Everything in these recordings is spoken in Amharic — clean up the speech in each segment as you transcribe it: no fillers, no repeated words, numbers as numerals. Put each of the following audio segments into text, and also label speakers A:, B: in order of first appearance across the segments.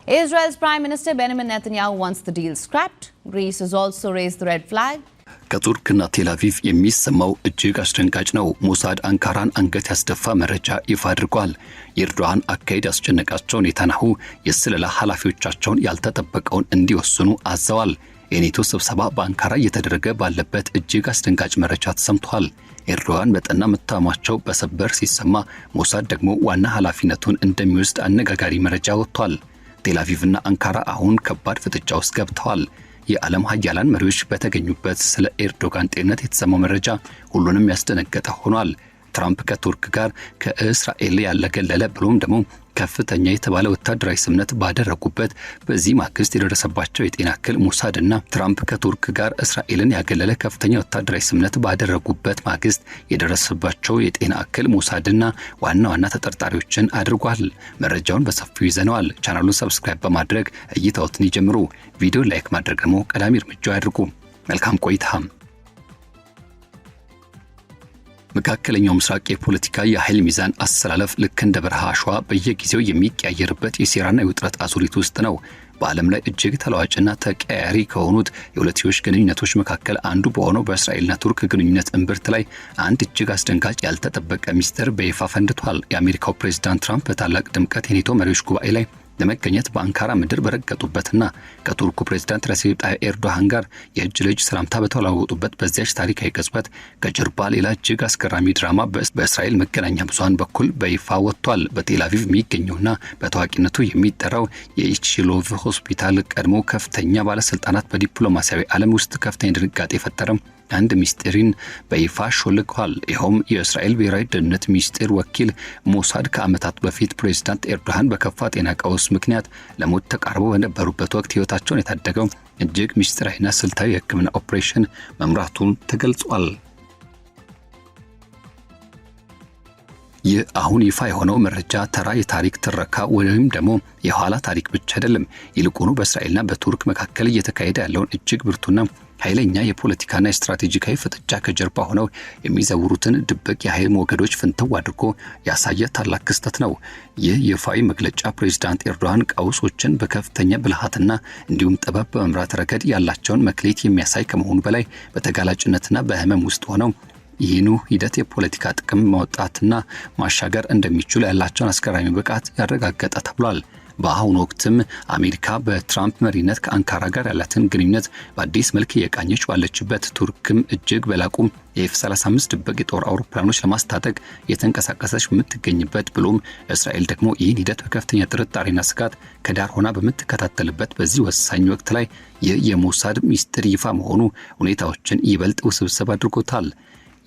A: Israel's Prime Minister Benjamin Netanyahu wants the deal scrapped. Greece has also raised the red flag.
B: ከቱርክና ቴልአቪቭ የሚሰማው እጅግ አስደንጋጭ ነው። ሞሳድ አንካራን አንገት ያስደፋ መረጃ ይፋ አድርጓል። የኤርዶሃን አካሄድ ያስጨነቃቸው ኔታንያሁ የስለላ ኃላፊዎቻቸውን ያልተጠበቀውን እንዲወስኑ አዘዋል። የኔቶ ስብሰባ በአንካራ እየተደረገ ባለበት እጅግ አስደንጋጭ መረጃ ተሰምቷል። ኤርዶሃን በጠና መታማቸው በሰበር ሲሰማ ሞሳድ ደግሞ ዋና ኃላፊነቱን እንደሚወስድ አነጋጋሪ መረጃ ወጥቷል። ቴልአቪቭና አንካራ አሁን ከባድ ፍጥጫ ውስጥ ገብተዋል። የዓለም ሀያላን መሪዎች በተገኙበት ስለ ኤርዶጋን ጤንነት የተሰማው መረጃ ሁሉንም ያስደነገጠ ሆኗል። ትራምፕ ከቱርክ ጋር ከእስራኤል ያለገለለ ብሎም ደግሞ ከፍተኛ የተባለ ወታደራዊ ስምምነት ባደረጉበት በዚህ ማግስት የደረሰባቸው የጤና እክል ሞሳድና ትራምፕ ከቱርክ ጋር እስራኤልን ያገለለ ከፍተኛ ወታደራዊ ስምምነት ባደረጉበት ማግስት የደረሰባቸው የጤና እክል ሞሳድና ዋና ተጠርጣሪዎችን አድርጓል። መረጃውን በሰፊው ይዘነዋል። ቻናሉን ሰብስክራይብ በማድረግ እይታዎትን ይጀምሩ። ቪዲዮ ላይክ ማድረግ ደግሞ ቀዳሚ እርምጃ ያድርጉ። መልካም ቆይታ። መካከለኛው ምስራቅ የፖለቲካ የኃይል ሚዛን አሰላለፍ ልክ እንደ በረሃ አሸዋ በየጊዜው የሚቀያየርበት የሴራና የውጥረት አዙሪት ውስጥ ነው። በዓለም ላይ እጅግ ተለዋጭና ተቀያያሪ ከሆኑት የሁለትዮሽ ግንኙነቶች መካከል አንዱ በሆነው በእስራኤልና ቱርክ ግንኙነት እምብርት ላይ አንድ እጅግ አስደንጋጭ ያልተጠበቀ ሚስጥር በይፋ ፈንድቷል። የአሜሪካው ፕሬዝዳንት ትራምፕ በታላቅ ድምቀት የኔቶ መሪዎች ጉባኤ ላይ ለመገኘት በአንካራ ምድር በረገጡበትና ከቱርኩ ፕሬዝዳንት ረሲፕ ጣይብ ኤርዶሃን ጋር የእጅ ለእጅ ሰላምታ በተለዋወጡበት በዚያች ታሪካዊ ቅጽበት ከጀርባ ሌላ እጅግ አስገራሚ ድራማ በእስራኤል መገናኛ ብዙሃን በኩል በይፋ ወጥቷል። በቴልአቪቭ የሚገኘውና በታዋቂነቱ የሚጠራው የኢችሎቭ ሆስፒታል ቀድሞ ከፍተኛ ባለስልጣናት በዲፕሎማሲያዊ ዓለም ውስጥ ከፍተኛ ድንጋጤ የፈጠረም አንድ ሚስጥርን በይፋ ሾልከዋል። ይኸውም የእስራኤል ብሔራዊ ደህንነት ሚኒስቴር ወኪል ሞሳድ ከዓመታት በፊት ፕሬዝዳንት ኤርዶሃን በከፋ ጤና ቀውስ ምክንያት ለሞት ተቃርበው በነበሩበት ወቅት ሕይወታቸውን የታደገው እጅግ ሚስጥራዊና ስልታዊ የሕክምና ኦፕሬሽን መምራቱን ተገልጿል። ይህ አሁን ይፋ የሆነው መረጃ ተራ የታሪክ ትረካ ወይም ደግሞ የኋላ ታሪክ ብቻ አይደለም። ይልቁኑ በእስራኤልና በቱርክ መካከል እየተካሄደ ያለውን እጅግ ብርቱና ኃይለኛ የፖለቲካና የስትራቴጂካዊ ፍጥጫ ከጀርባ ሆነው የሚዘውሩትን ድብቅ የኃይል ሞገዶች ፍንትው አድርጎ ያሳየ ታላቅ ክስተት ነው። ይህ ይፋዊ መግለጫ ፕሬዝዳንት ኤርዶሃን ቀውሶችን በከፍተኛ ብልሃትና እንዲሁም ጥበብ በመምራት ረገድ ያላቸውን መክሊት የሚያሳይ ከመሆኑ በላይ በተጋላጭነትና በህመም ውስጥ ሆነው ይህኑ ሂደት የፖለቲካ ጥቅም ማውጣትና ማሻገር እንደሚችሉ ያላቸውን አስገራሚ ብቃት ያረጋገጠ ተብሏል። በአሁኑ ወቅትም አሜሪካ በትራምፕ መሪነት ከአንካራ ጋር ያላትን ግንኙነት በአዲስ መልክ እየቃኘች ባለችበት፣ ቱርክም እጅግ በላቁም የኤፍ-35 ድብቅ የጦር አውሮፕላኖች ለማስታጠቅ የተንቀሳቀሰች በምትገኝበት ብሎም እስራኤል ደግሞ ይህን ሂደት በከፍተኛ ጥርጣሬና ስጋት ከዳር ሆና በምትከታተልበት በዚህ ወሳኝ ወቅት ላይ ይህ የሞሳድ ሚስጥር ይፋ መሆኑ ሁኔታዎችን ይበልጥ ውስብስብ አድርጎታል።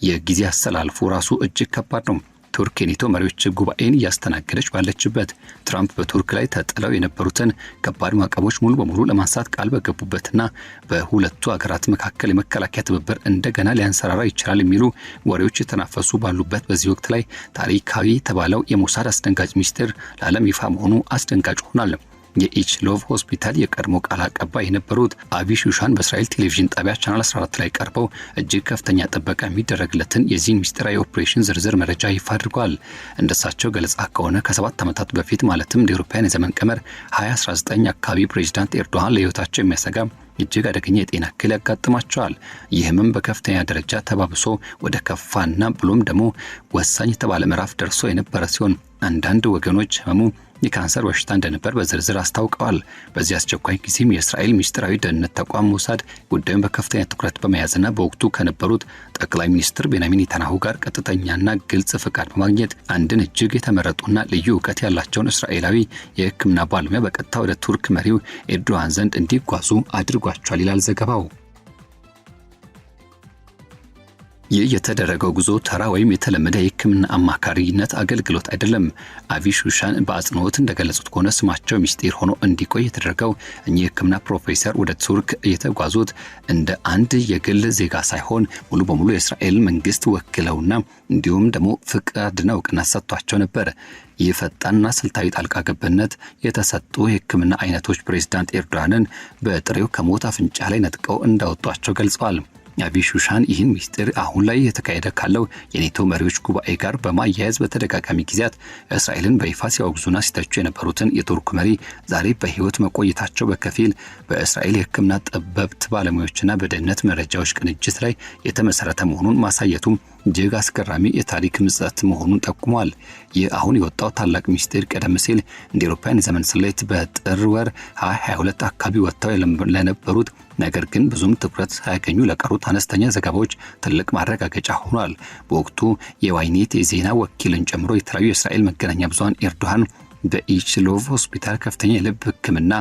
B: የጊዜ አሰላልፉ ራሱ እጅግ ከባድ ነው። ቱርክ የኔቶ መሪዎች ጉባኤን እያስተናገደች ባለችበት፣ ትራምፕ በቱርክ ላይ ተጥለው የነበሩትን ከባድ ማዕቀቦች ሙሉ በሙሉ ለማንሳት ቃል በገቡበትና በሁለቱ ሀገራት መካከል የመከላከያ ትብብር እንደገና ሊያንሰራራ ይችላል የሚሉ ወሬዎች የተናፈሱ ባሉበት በዚህ ወቅት ላይ ታሪካዊ የተባለው የሞሳድ አስደንጋጭ ሚስጥር ለዓለም ይፋ መሆኑ አስደንጋጭ ሆኗል። የኢችሎቭ ሆስፒታል የቀድሞ ቃል አቀባይ የነበሩት አቪ ሹሻን በእስራኤል ቴሌቪዥን ጣቢያ ቻናል 14 ላይ ቀርበው እጅግ ከፍተኛ ጥበቃ የሚደረግለትን የዚህን ሚስጥራዊ ኦፕሬሽን ዝርዝር መረጃ ይፋ አድርጓል። እንደሳቸው ገለጻ ከሆነ ከ7 ዓመታት በፊት ማለትም እንደ አውሮፓውያን የዘመን ቀመር 2019 አካባቢ ፕሬዝዳንት ኤርዶሃን ለሕይወታቸው የሚያሰጋ እጅግ አደገኛ የጤና እክል ያጋጥማቸዋል። ይህም በከፍተኛ ደረጃ ተባብሶ ወደ ከፋና ብሎም ደግሞ ወሳኝ የተባለ ምዕራፍ ደርሶ የነበረ ሲሆን አንዳንድ ወገኖች ህመሙ የካንሰር በሽታ እንደነበር በዝርዝር አስታውቀዋል። በዚህ አስቸኳይ ጊዜም የእስራኤል ሚስጥራዊ ደህንነት ተቋም ሞሳድ ጉዳዩን በከፍተኛ ትኩረት በመያዝና በወቅቱ ከነበሩት ጠቅላይ ሚኒስትር ቤንያሚን ኔታንያሁ ጋር ቀጥተኛና ግልጽ ፍቃድ በማግኘት አንድን እጅግ የተመረጡና ልዩ እውቀት ያላቸውን እስራኤላዊ የሕክምና ባለሙያ በቀጥታ ወደ ቱርክ መሪው ኤርዶሃን ዘንድ እንዲጓዙ አድርጓቸዋል ይላል ዘገባው። ይህ የተደረገው ጉዞ ተራ ወይም የተለመደ የሕክምና አማካሪነት አገልግሎት አይደለም። አቪ ሹሻን በአጽንኦት እንደገለጹት ከሆነ ስማቸው ሚስጥር ሆኖ እንዲቆይ የተደረገው እኚህ የሕክምና ፕሮፌሰር ወደ ቱርክ የተጓዙት እንደ አንድ የግል ዜጋ ሳይሆን ሙሉ በሙሉ የእስራኤል መንግስት ወክለውና እንዲሁም ደግሞ ፍቃድና እውቅና ሰጥቷቸው ነበር። ይህ ፈጣንና ስልታዊ ጣልቃ ገብነት የተሰጡ የሕክምና አይነቶች ፕሬዝዳንት ኤርዶሃንን በጥሬው ከሞት አፍንጫ ላይ ነጥቀው እንዳወጧቸው ገልጸዋል። አቢ ሹሻን ይህን ሚስጥር አሁን ላይ የተካሄደ ካለው የኔቶ መሪዎች ጉባኤ ጋር በማያያዝ በተደጋጋሚ ጊዜያት እስራኤልን በይፋ ሲያወግዙና ሲተቹ የነበሩትን የቱርክ መሪ ዛሬ በህይወት መቆየታቸው በከፊል በእስራኤል የሕክምና ጠበብት ባለሙያዎችና በደህንነት መረጃዎች ቅንጅት ላይ የተመሰረተ መሆኑን ማሳየቱም እጅግ አስገራሚ የታሪክ ምጸት መሆኑን ጠቁሟል። ይህ አሁን የወጣው ታላቅ ሚስጥር ቀደም ሲል እንደ አውሮፓውያን ዘመን ስሌት በጥር ወር 2022 አካባቢ ወጥተው ለነበሩት ነገር ግን ብዙም ትኩረት ሳያገኙ ለቀሩት አነስተኛ ዘገባዎች ትልቅ ማረጋገጫ ሆኗል። በወቅቱ የዋይኔት የዜና ወኪልን ጨምሮ የተለያዩ የእስራኤል መገናኛ ብዙሃን ኤርዶሃን በኢችሎቭ ሆስፒታል ከፍተኛ የልብ ሕክምና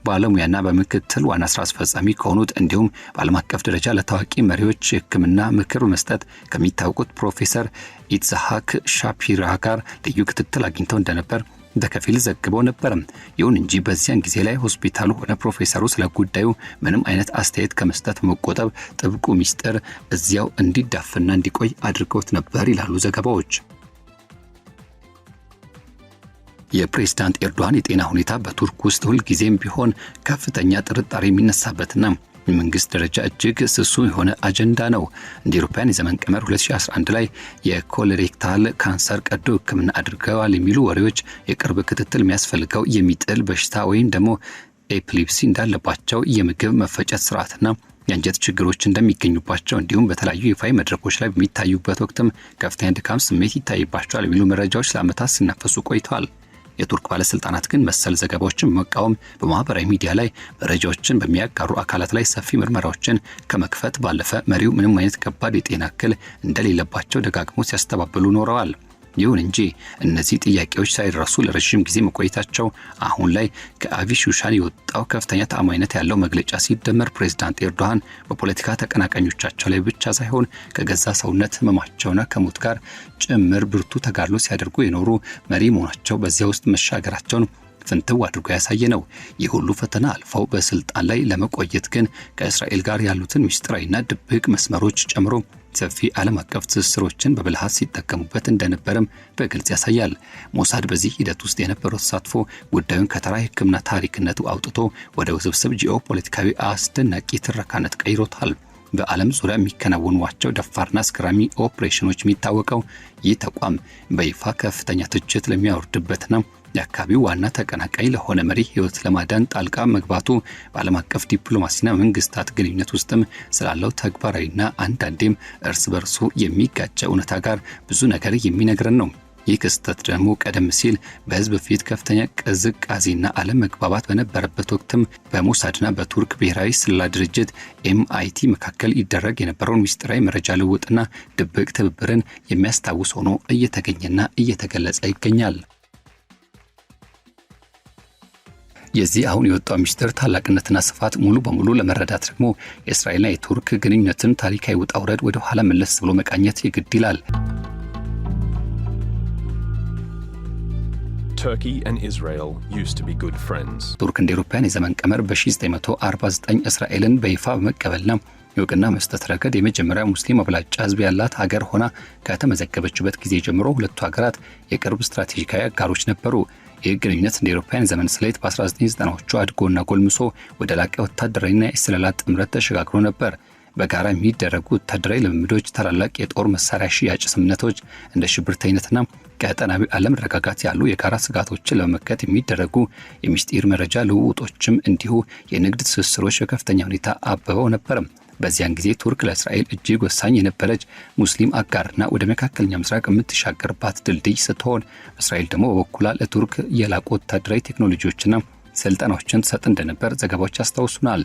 B: ባለሙያና በምክትል ዋና ስራ አስፈጻሚ ከሆኑት እንዲሁም በዓለም አቀፍ ደረጃ ለታዋቂ መሪዎች ሕክምና ምክር መስጠት ከሚታወቁት ፕሮፌሰር ኢትዛሃክ ሻፒራ ጋር ልዩ ክትትል አግኝተው እንደነበር በከፊል ዘግበው ነበር። ይሁን እንጂ በዚያን ጊዜ ላይ ሆስፒታሉ ሆነ ፕሮፌሰሩ ስለ ጉዳዩ ምንም አይነት አስተያየት ከመስጠት መቆጠብ ጥብቁ ሚስጥር እዚያው እንዲዳፍና እንዲቆይ አድርገውት ነበር ይላሉ ዘገባዎች። የፕሬዝዳንት ኤርዶሃን የጤና ሁኔታ በቱርክ ውስጥ ሁል ጊዜም ቢሆን ከፍተኛ ጥርጣሬ የሚነሳበትና የመንግስት ደረጃ እጅግ ስሱ የሆነ አጀንዳ ነው። እንደ አውሮፓውያን የዘመን ቀመር 2011 ላይ የኮሎሬክታል ካንሰር ቀዶ ሕክምና አድርገዋል የሚሉ ወሬዎች የቅርብ ክትትል የሚያስፈልገው የሚጥል በሽታ ወይም ደግሞ ኤፒሌፕሲ እንዳለባቸው፣ የምግብ መፈጨት ስርዓትና የአንጀት ችግሮች እንደሚገኙባቸው እንዲሁም በተለያዩ የፋይ መድረኮች ላይ በሚታዩበት ወቅትም ከፍተኛ ድካም ስሜት ይታይባቸዋል የሚሉ መረጃዎች ለዓመታት ሲናፈሱ ቆይተዋል። የቱርክ ባለስልጣናት ግን መሰል ዘገባዎችን በመቃወም በማህበራዊ ሚዲያ ላይ መረጃዎችን በሚያጋሩ አካላት ላይ ሰፊ ምርመራዎችን ከመክፈት ባለፈ መሪው ምንም አይነት ከባድ የጤና እክል እንደሌለባቸው ደጋግሞ ሲያስተባብሉ ኖረዋል። ይሁን እንጂ እነዚህ ጥያቄዎች ሳይደርሱ ለረጅም ጊዜ መቆየታቸው አሁን ላይ ከአቢ ሹሻን የወጣው ከፍተኛ ተአማኒነት ያለው መግለጫ ሲደመር ፕሬዝዳንት ኤርዶሃን በፖለቲካ ተቀናቃኞቻቸው ላይ ብቻ ሳይሆን ከገዛ ሰውነት ህመማቸውና ከሞት ጋር ጭምር ብርቱ ተጋድሎ ሲያደርጉ የኖሩ መሪ መሆናቸው በዚያ ውስጥ መሻገራቸውን ፍንትው አድርጎ ያሳየ ነው። ይህ ሁሉ ፈተና አልፈው በስልጣን ላይ ለመቆየት ግን ከእስራኤል ጋር ያሉትን ምስጢራዊና ድብቅ መስመሮች ጨምሮ ሰፊ ዓለም አቀፍ ትስስሮችን በብልሃት ሲጠቀሙበት እንደነበረም በግልጽ ያሳያል። ሞሳድ በዚህ ሂደት ውስጥ የነበረው ተሳትፎ ጉዳዩን ከተራ የሕክምና ታሪክነቱ አውጥቶ ወደ ውስብስብ ጂኦፖለቲካዊ አስደናቂ ትረካነት ቀይሮታል። በዓለም ዙሪያ የሚከናወኗቸው ደፋርና አስገራሚ ኦፕሬሽኖች የሚታወቀው ይህ ተቋም በይፋ ከፍተኛ ትችት ለሚያወርድበትና የአካባቢው ዋና ተቀናቃኝ ለሆነ መሪ ህይወት ለማዳን ጣልቃ መግባቱ በዓለም አቀፍ ዲፕሎማሲና መንግስታት ግንኙነት ውስጥም ስላለው ተግባራዊና አንዳንዴም እርስ በርሱ የሚጋጭ እውነታ ጋር ብዙ ነገር የሚነግረን ነው። ይህ ክስተት ደግሞ ቀደም ሲል በህዝብ ፊት ከፍተኛ ቅዝቃዜና አለመግባባት በነበረበት ወቅትም በሞሳድና በቱርክ ብሔራዊ ስለላ ድርጅት MIT መካከል ይደረግ የነበረውን ምስጢራዊ መረጃ ልውውጥና ድብቅ ትብብርን የሚያስታውስ ሆኖ እየተገኘና እየተገለጸ ይገኛል። የዚህ አሁን የወጣው ሚስጥር ታላቅነትና ስፋት ሙሉ በሙሉ ለመረዳት ደግሞ የእስራኤልና የቱርክ ግንኙነትን ታሪካዊ ውጣ ውረድ ወደ ኋላ መለስ ብሎ መቃኘት ይግድ ይላል።
C: Turkey and Israel used to be good friends.
B: ቱርክ እንደ አውሮፓውያን የዘመን ቀመር በ1949 እስራኤልን በይፋ በመቀበልና የውቅና መስጠት ረገድ የመጀመሪያ ሙስሊም አብላጫ ህዝብ ያላት ሀገር ሆና ከተመዘገበችበት ጊዜ ጀምሮ ሁለቱ ሀገራት የቅርብ ስትራቴጂካዊ አጋሮች ነበሩ። ይህ ግንኙነት እንደ አውሮፓውያን ዘመን ስሌት በ1990ዎቹ አድጎና ጎልምሶ ወደ ላቀ ወታደራዊና የስለላ ጥምረት ተሸጋግሮ ነበር። በጋራ የሚደረጉ ወታደራዊ ልምምዶች፣ ታላላቅ የጦር መሳሪያ ሽያጭ ስምምነቶች፣ እንደ ሽብርተኝነትና ቀጠናዊ አለመረጋጋት ያሉ የጋራ ስጋቶችን ለመመከት የሚደረጉ የምስጢር መረጃ ልውውጦችም እንዲሁ የንግድ ትስስሮች በከፍተኛ ሁኔታ አብበው ነበር። በዚያን ጊዜ ቱርክ ለእስራኤል እጅግ ወሳኝ የነበረች ሙስሊም አጋርና ወደ መካከለኛ ምስራቅ የምትሻገርባት ድልድይ ስትሆን፣ እስራኤል ደግሞ በበኩሏ ለቱርክ የላቁ ወታደራዊ ቴክኖሎጂዎችና ስልጠናዎችን ሰጥ እንደነበር ዘገባዎች ያስታውሱናል።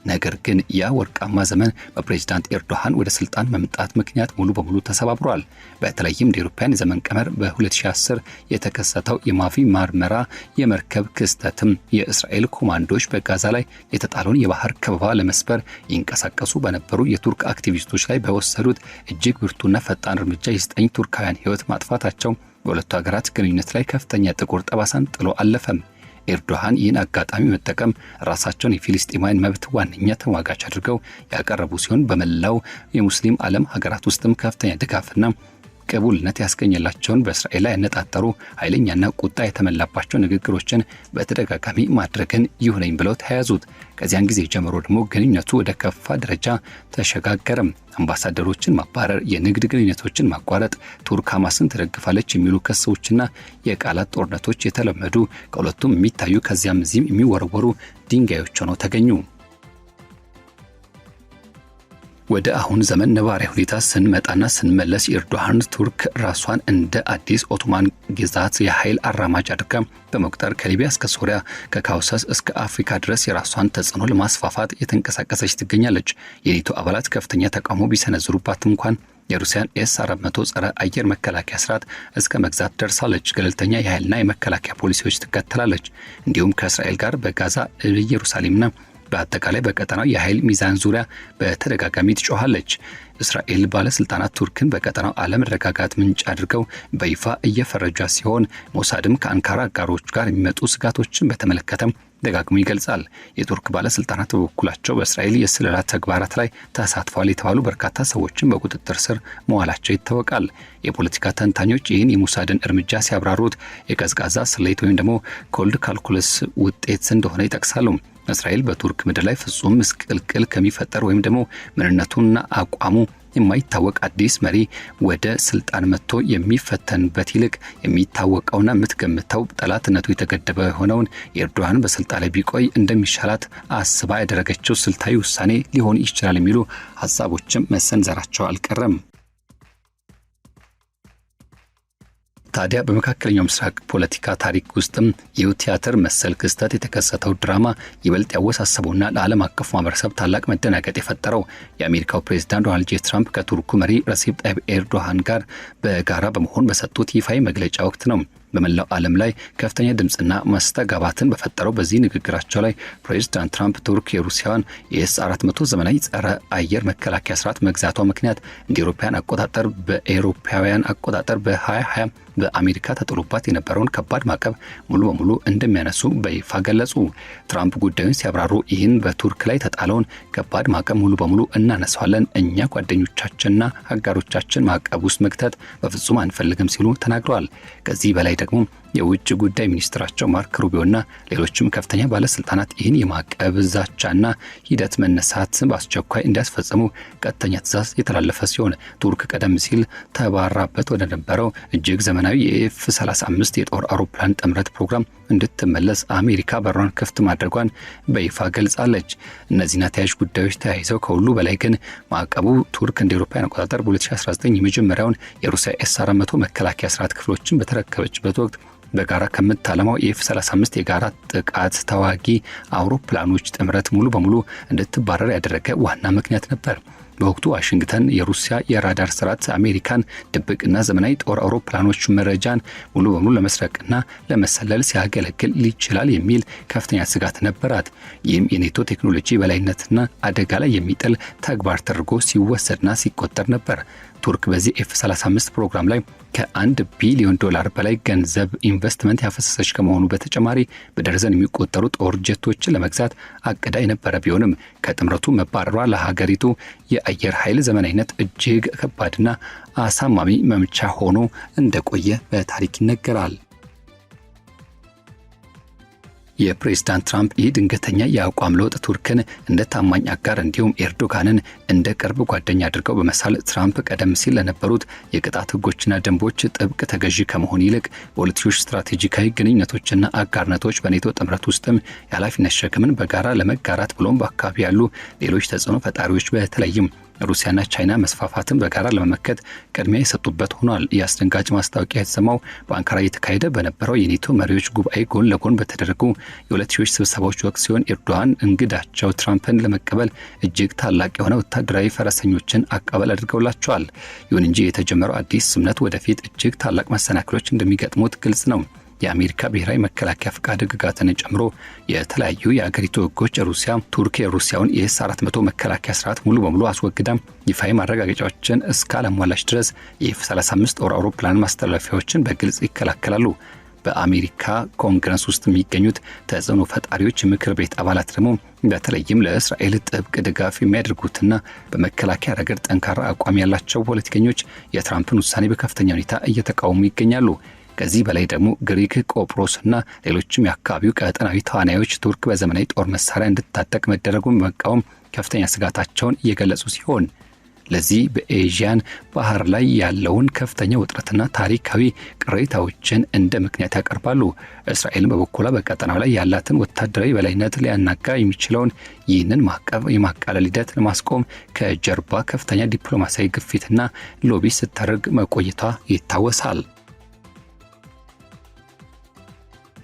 B: ነገር ግን ያ ወርቃማ ዘመን በፕሬዝዳንት ኤርዶሃን ወደ ስልጣን መምጣት ምክንያት ሙሉ በሙሉ ተሰባብሯል። በተለይም እንደ አውሮፓውያን ዘመን ቀመር በ2010 የተከሰተው የማቪ ማርመራ የመርከብ ክስተትም የእስራኤል ኮማንዶች በጋዛ ላይ የተጣለውን የባህር ከበባ ለመስበር ይንቀሳቀሱ በነበሩ የቱርክ አክቲቪስቶች ላይ በወሰዱት እጅግ ብርቱና ፈጣን እርምጃ የ9 ቱርካውያን ሕይወት ማጥፋታቸው በሁለቱ ሀገራት ግንኙነት ላይ ከፍተኛ ጥቁር ጠባሳን ጥሎ አለፈም። ኤርዶሃን ይህን አጋጣሚ መጠቀም ራሳቸውን የፊልስጤማውያን መብት ዋነኛ ተሟጋች አድርገው ያቀረቡ ሲሆን በመላው የሙስሊም ዓለም ሀገራት ውስጥም ከፍተኛ ድጋፍና ቅቡልነት ያስገኘላቸውን በእስራኤል ላይ ያነጣጠሩ ኃይለኛና ቁጣ የተመላባቸው ንግግሮችን በተደጋጋሚ ማድረግን ይሁነኝ ብለው ተያያዙት። ከዚያን ጊዜ ጀምሮ ደግሞ ግንኙነቱ ወደ ከፋ ደረጃ ተሸጋገረም። አምባሳደሮችን ማባረር፣ የንግድ ግንኙነቶችን ማቋረጥ፣ ቱርክ ሐማስን ትደግፋለች የሚሉ ክሶችና የቃላት ጦርነቶች የተለመዱ ከሁለቱም የሚታዩ ከዚያም እዚህም የሚወረወሩ ድንጋዮች ሆነው ተገኙ። ወደ አሁን ዘመን ነባራዊ ሁኔታ ስንመጣና ስንመለስ ኤርዶሃን ቱርክ ራሷን እንደ አዲስ ኦቶማን ግዛት የኃይል አራማጅ አድርጋ በመቁጠር ከሊቢያ እስከ ሶሪያ ከካውካሰስ እስከ አፍሪካ ድረስ የራሷን ተጽዕኖ ለማስፋፋት የተንቀሳቀሰች ትገኛለች። የኔቶ አባላት ከፍተኛ ተቃውሞ ቢሰነዝሩባትም እንኳን የሩሲያን ኤስ-400 ጸረ አየር መከላከያ ስርዓት እስከ መግዛት ደርሳለች። ገለልተኛ የኃይልና የመከላከያ ፖሊሲዎች ትከተላለች። እንዲሁም ከእስራኤል ጋር በጋዛ ኢየሩሳሌምና በአጠቃላይ በቀጠናው የኃይል ሚዛን ዙሪያ በተደጋጋሚ ትጮኻለች። እስራኤል ባለስልጣናት ቱርክን በቀጠናው አለመረጋጋት ምንጭ አድርገው በይፋ እየፈረጇ ሲሆን ሞሳድም ከአንካራ አጋሮች ጋር የሚመጡ ስጋቶችን በተመለከተም ደጋግሞ ይገልጻል። የቱርክ ባለስልጣናት በበኩላቸው በእስራኤል የስለላ ተግባራት ላይ ተሳትፈዋል የተባሉ በርካታ ሰዎችን በቁጥጥር ስር መዋላቸው ይታወቃል። የፖለቲካ ተንታኞች ይህን የሞሳድን እርምጃ ሲያብራሩት የቀዝቃዛ ስሌት ወይም ደግሞ ኮልድ ካልኩለስ ውጤት እንደሆነ ይጠቅሳሉ። እስራኤል በቱርክ ምድር ላይ ፍጹም ምስቅልቅል ከሚፈጠር ወይም ደግሞ ምንነቱና አቋሙ የማይታወቅ አዲስ መሪ ወደ ስልጣን መጥቶ የሚፈተንበት ይልቅ የሚታወቀውና የምትገምተው ጠላትነቱ የተገደበ የሆነውን ኤርዶሃን በስልጣን ላይ ቢቆይ እንደሚሻላት አስባ ያደረገችው ስልታዊ ውሳኔ ሊሆን ይችላል የሚሉ ሐሳቦችም መሰንዘራቸው አልቀረም። ታዲያ በመካከለኛው ምስራቅ ፖለቲካ ታሪክ ውስጥም የቲያትር መሰል ክስተት የተከሰተው ድራማ ይበልጥ ያወሳሰበውና ለዓለም አቀፉ ማህበረሰብ ታላቅ መደናገጥ የፈጠረው የአሜሪካው ፕሬዝዳንት ዶናልድ ጄ ትራምፕ ከቱርኩ መሪ ረሲፕ ጣይብ ኤርዶሃን ጋር በጋራ በመሆን በሰጡት ይፋዊ መግለጫ ወቅት ነው። በመላው ዓለም ላይ ከፍተኛ ድምጽና ማስተጋባትን በፈጠረው በዚህ ንግግራቸው ላይ ፕሬዝዳንት ትራምፕ ቱርክ የሩሲያን የኤስ-400 ዘመናዊ ጸረ አየር መከላከያ ስርዓት መግዛቷ ምክንያት እንደ አውሮፓውያን አቆጣጠር በ2020 በአሜሪካ ተጥሎባት የነበረውን ከባድ ማዕቀብ ሙሉ በሙሉ እንደሚያነሱ በይፋ ገለጹ። ትራምፕ ጉዳዩን ሲያብራሩ ይህን በቱርክ ላይ ተጣለውን ከባድ ማዕቀብ ሙሉ በሙሉ እናነሳዋለን፣ እኛ ጓደኞቻችንና አጋሮቻችን ማዕቀብ ውስጥ መክተት በፍጹም አንፈልግም ሲሉ ተናግረዋል። ከዚህ በላይ ደግሞ የውጭ ጉዳይ ሚኒስትራቸው ማርክ ሩቢዮና ሌሎችም ከፍተኛ ባለስልጣናት ይህን የማዕቀብ ዛቻና ሂደት መነሳት በአስቸኳይ እንዲያስፈጽሙ ቀጥተኛ ትዕዛዝ የተላለፈ ሲሆን ቱርክ ቀደም ሲል ተባራበት ወደ ነበረው እጅግ ዘመናዊ የኤፍ-35 የጦር አውሮፕላን ጥምረት ፕሮግራም እንድትመለስ አሜሪካ በሯን ክፍት ማድረጓን በይፋ ገልጻለች። እነዚህና ተያያዥ ጉዳዮች ተያይዘው ከሁሉ በላይ ግን ማዕቀቡ ቱርክ እንደ አውሮፓውያን አቆጣጠር በ2019 የመጀመሪያውን የሩሲያ ኤስ-400 መከላከያ ስርዓት ክፍሎችን በተረከበችበት ወቅት በጋራ ከምታለማው የኤፍ-35 የጋራ ጥቃት ተዋጊ አውሮፕላኖች ጥምረት ሙሉ በሙሉ እንድትባረር ያደረገ ዋና ምክንያት ነበር። በወቅቱ ዋሽንግተን የሩሲያ የራዳር ስርዓት አሜሪካን ድብቅና ዘመናዊ ጦር አውሮፕላኖች መረጃን ሙሉ በሙሉ ለመስረቅና ለመሰለል ሲያገለግል ይችላል የሚል ከፍተኛ ስጋት ነበራት። ይህም የኔቶ ቴክኖሎጂ በላይነትና አደጋ ላይ የሚጥል ተግባር ተደርጎ ሲወሰድና ሲቆጠር ነበር። ቱርክ በዚህ ኤፍ-35 ፕሮግራም ላይ ከ1 ቢሊዮን ዶላር በላይ ገንዘብ ኢንቨስትመንት ያፈሰሰች ከመሆኑ በተጨማሪ በደርዘን የሚቆጠሩ ጦር ጀቶችን ለመግዛት አቅዳ የነበረ ቢሆንም ከጥምረቱ መባረሯ ለሀገሪቱ የአየር ኃይል ዘመናዊነት እጅግ ከባድና አሳማሚ መምቻ ሆኖ እንደቆየ በታሪክ ይነገራል። የፕሬዝዳንት ትራምፕ ይህ ድንገተኛ የአቋም ለውጥ ቱርክን እንደ ታማኝ አጋር እንዲሁም ኤርዶጋንን እንደ ቅርብ ጓደኛ አድርገው በመሳል ትራምፕ ቀደም ሲል ለነበሩት የቅጣት ሕጎችና ደንቦች ጥብቅ ተገዢ ከመሆን ይልቅ በሁለትዮሽ ስትራቴጂካዊ ግንኙነቶችና አጋርነቶች በኔቶ ጥምረት ውስጥም የኃላፊነት ሸክምን በጋራ ለመጋራት ብሎም በአካባቢ ያሉ ሌሎች ተጽዕኖ ፈጣሪዎች በተለይም ሩሲያና ቻይና መስፋፋትን በጋራ ለመመከት ቅድሚያ የሰጡበት ሆኗል። የአስደንጋጭ ማስታወቂያ የተሰማው በአንካራ እየተካሄደ በነበረው የኔቶ መሪዎች ጉባኤ ጎን ለጎን በተደረጉ የሁለትዮሽ ስብሰባዎች ወቅት ሲሆን ኤርዶሃን እንግዳቸው ትራምፕን ለመቀበል እጅግ ታላቅ የሆነ ወታደራዊ ፈረሰኞችን አቀባበል አድርገውላቸዋል። ይሁን እንጂ የተጀመረው አዲስ ስምምነት ወደፊት እጅግ ታላቅ መሰናክሎች እንደሚገጥሙት ግልጽ ነው። የአሜሪካ ብሔራዊ መከላከያ ፍቃድ ሕግጋትን ጨምሮ የተለያዩ የአገሪቱ ሕጎች ቱርክ የሩሲያውን የኤስ-400 መከላከያ ስርዓት ሙሉ በሙሉ አስወግዳ ይፋዊ ማረጋገጫዎችን እስካላሟላች ድረስ የኤፍ-35 ጦር አውሮፕላን ማስተላለፊያዎችን በግልጽ ይከላከላሉ። በአሜሪካ ኮንግረስ ውስጥ የሚገኙት ተጽዕኖ ፈጣሪዎች ምክር ቤት አባላት ደግሞ በተለይም ለእስራኤል ጥብቅ ድጋፍ የሚያደርጉትና በመከላከያ ረገድ ጠንካራ አቋም ያላቸው ፖለቲከኞች የትራምፕን ውሳኔ በከፍተኛ ሁኔታ እየተቃወሙ ይገኛሉ። ከዚህ በላይ ደግሞ ግሪክ፣ ቆጵሮስና ሌሎችም የአካባቢው ቀጠናዊ ተዋናዮች ቱርክ በዘመናዊ ጦር መሳሪያ እንድትታጠቅ መደረጉን በመቃወም ከፍተኛ ስጋታቸውን እየገለጹ ሲሆን ለዚህ በኤዥያን ባህር ላይ ያለውን ከፍተኛ ውጥረትና ታሪካዊ ቅሬታዎችን እንደ ምክንያት ያቀርባሉ። እስራኤልን በበኩሏ በቀጠናው ላይ ያላትን ወታደራዊ በላይነት ሊያናጋ የሚችለውን ይህንን ማዕቀብ የማቃለል ሂደት ለማስቆም ከጀርባ ከፍተኛ ዲፕሎማሲያዊ ግፊትና ሎቢ ስታደርግ መቆየቷ ይታወሳል።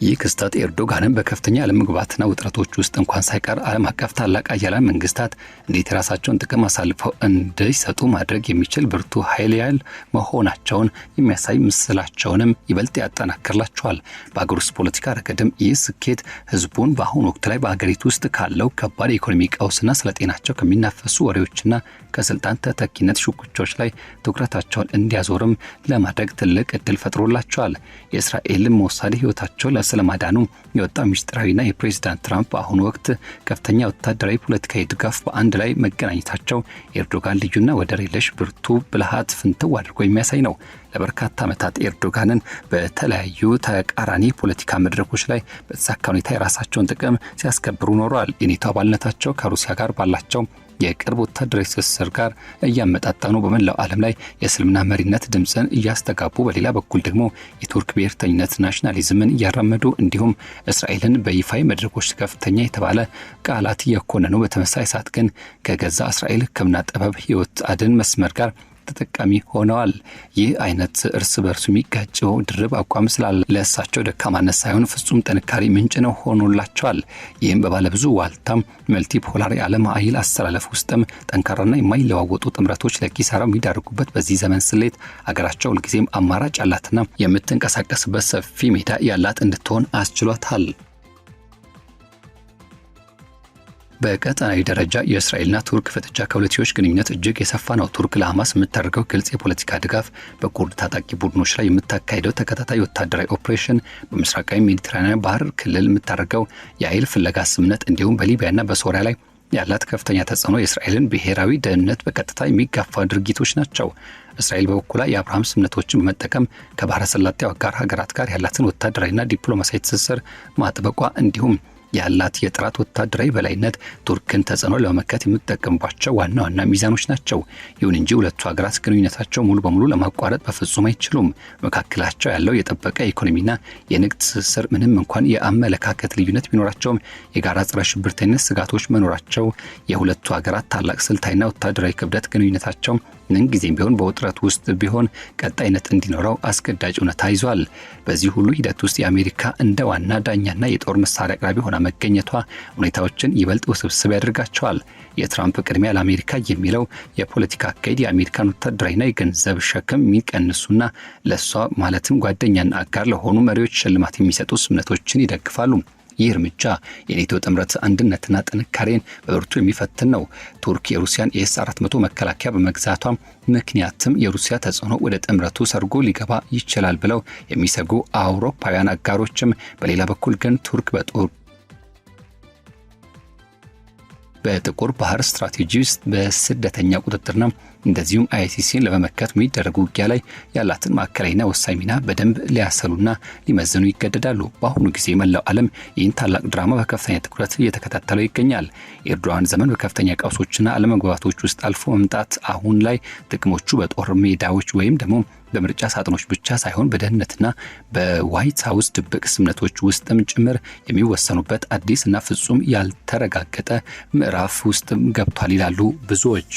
B: ይህ ክስተት ኤርዶጋንን በከፍተኛ አለመግባባትና ውጥረቶች ውስጥ እንኳን ሳይቀር ዓለም አቀፍ ታላቅ አያላን መንግስታት እንዴት የራሳቸውን ጥቅም አሳልፈው እንዲሰጡ ማድረግ የሚችል ብርቱ ኃይል ያህል መሆናቸውን የሚያሳይ ምስላቸውንም ይበልጥ ያጠናክርላቸዋል። በአገር ውስጥ ፖለቲካ ረገድም ይህ ስኬት ህዝቡን በአሁኑ ወቅት ላይ በአገሪቱ ውስጥ ካለው ከባድ የኢኮኖሚ ቀውስና ስለ ጤናቸው ከሚናፈሱ ወሬዎችና ከስልጣን ተተኪነት ሹኩቾች ላይ ትኩረታቸውን እንዲያዞርም ለማድረግ ትልቅ እድል ፈጥሮላቸዋል። የእስራኤልን ሞሳድ ህይወታቸውን ስለማዳኑ የወጣው ሚስጥራዊና የፕሬዝዳንት ትራምፕ በአሁኑ ወቅት ከፍተኛ ወታደራዊ ፖለቲካዊ ድጋፍ በአንድ ላይ መገናኘታቸው የኤርዶጋን ልዩና ወደር የለሽ ብርቱ ብልሃት ፍንትው አድርጎ የሚያሳይ ነው። ለበርካታ ዓመታት ኤርዶጋንን በተለያዩ ተቃራኒ ፖለቲካ መድረኮች ላይ በተሳካ ሁኔታ የራሳቸውን ጥቅም ሲያስከብሩ ኖረዋል። የኔቶ አባልነታቸው ከሩሲያ ጋር ባላቸው የቅርብ ወታደራዊ ትስስር ጋር እያመጣጣኑ በመላው ዓለም ላይ የእስልምና መሪነት ድምፅን እያስተጋቡ፣ በሌላ በኩል ደግሞ የቱርክ ብሔርተኝነት ናሽናሊዝምን እያራመዱ እንዲሁም እስራኤልን በይፋዊ መድረኮች ከፍተኛ የተባለ ቃላት እየኮነኑ በተመሳሳይ ሰዓት ግን ከገዛ እስራኤል ሕክምና ጥበብ ህይወት አድን መስመር ጋር ተጠቃሚ ሆነዋል። ይህ አይነት እርስ በርሱ የሚጋጨው ድርብ አቋም ስላለ ለእሳቸው ደካማነት ሳይሆን ፍጹም ጥንካሬ ምንጭ ነው ሆኖላቸዋል። ይህም በባለብዙ ዋልታም መልቲፖላር የዓለም ኃይል አስተላለፍ ውስጥም ጠንካራና የማይለዋወጡ ጥምረቶች ለኪሳራ የሚዳርጉበት በዚህ ዘመን ስሌት አገራቸው ሁልጊዜም አማራጭ ያላትና የምትንቀሳቀስበት ሰፊ ሜዳ ያላት እንድትሆን አስችሏታል። በቀጠናዊ ደረጃ የእስራኤልና ቱርክ ፍጥጫ ከሁለትዮሽ ግንኙነት እጅግ የሰፋ ነው። ቱርክ ለሐማስ የምታደርገው ግልጽ የፖለቲካ ድጋፍ፣ በኩርድ ታጣቂ ቡድኖች ላይ የምታካሄደው ተከታታይ ወታደራዊ ኦፕሬሽን፣ በምስራቃዊ ሜዲትራኒያን ባህር ክልል የምታደርገው የኃይል ፍለጋ ስምምነት እንዲሁም በሊቢያና በሶሪያ ላይ ያላት ከፍተኛ ተጽዕኖ የእስራኤልን ብሔራዊ ደህንነት በቀጥታ የሚጋፋ ድርጊቶች ናቸው። እስራኤል በበኩሏ የአብርሃም ስምምነቶችን በመጠቀም ከባህረ ሰላጤው አጋር ሀገራት ጋር ያላትን ወታደራዊና ዲፕሎማሲያዊ ትስስር ማጥበቋ እንዲሁም ያላት የጥራት ወታደራዊ በላይነት ቱርክን ተጽዕኖ ለመመከት የምትጠቀምባቸው ዋና ዋና ሚዛኖች ናቸው። ይሁን እንጂ ሁለቱ ሀገራት ግንኙነታቸው ሙሉ በሙሉ ለማቋረጥ በፍጹም አይችሉም። መካከላቸው ያለው የጠበቀ ኢኮኖሚና የንግድ ትስስር ምንም እንኳን የአመለካከት ልዩነት ቢኖራቸውም የጋራ ጸረ ሽብርተኝነት ስጋቶች መኖራቸው የሁለቱ ሀገራት ታላቅ ስልታዊና ወታደራዊ ክብደት ግንኙነታቸው ምንጊዜም ቢሆን በውጥረት ውስጥ ቢሆን ቀጣይነት እንዲኖረው አስገዳጅ እውነታ ይዟል። በዚህ ሁሉ ሂደት ውስጥ የአሜሪካ እንደ ዋና ዳኛና የጦር መሳሪያ አቅራቢ ሆና መገኘቷ ሁኔታዎችን ይበልጥ ውስብስብ ያደርጋቸዋል። የትራምፕ ቅድሚያ ለአሜሪካ የሚለው የፖለቲካ አካሄድ የአሜሪካን ወታደራዊና የገንዘብ ሸክም የሚቀንሱና ለሷ ማለትም ጓደኛና አጋር ለሆኑ መሪዎች ሽልማት የሚሰጡ ስምምነቶችን ይደግፋሉ። ይህ እርምጃ የኔቶ ጥምረት አንድነትና ጥንካሬን በብርቱ የሚፈትን ነው። ቱርክ የሩሲያን ኤስ-400 መከላከያ በመግዛቷ ምክንያትም የሩሲያ ተጽዕኖ ወደ ጥምረቱ ሰርጎ ሊገባ ይችላል ብለው የሚሰጉ አውሮፓውያን አጋሮችም፣ በሌላ በኩል ግን ቱርክ በጥቁር ባህር ስትራቴጂ ውስጥ በስደተኛ ቁጥጥርና እንደዚሁም አይሲሲን ለመመከት የሚደረጉ ውጊያ ላይ ያላትን ማዕከላዊና ወሳኝ ሚና በደንብ ሊያሰሉና ሊመዝኑ ይገደዳሉ። በአሁኑ ጊዜ መላው ዓለም ይህን ታላቅ ድራማ በከፍተኛ ትኩረት እየተከታተለው ይገኛል። የኤርዶጋን ዘመን በከፍተኛ ቀውሶችና አለመግባባቶች ውስጥ አልፎ መምጣት አሁን ላይ ጥቅሞቹ በጦር ሜዳዎች ወይም ደግሞ በምርጫ ሳጥኖች ብቻ ሳይሆን በደህንነትና በዋይት ሃውስ ድብቅ ስምምነቶች ውስጥም ጭምር የሚወሰኑበት አዲስና ፍጹም ያልተረጋገጠ ምዕራፍ ውስጥ ገብቷል ይላሉ ብዙዎች።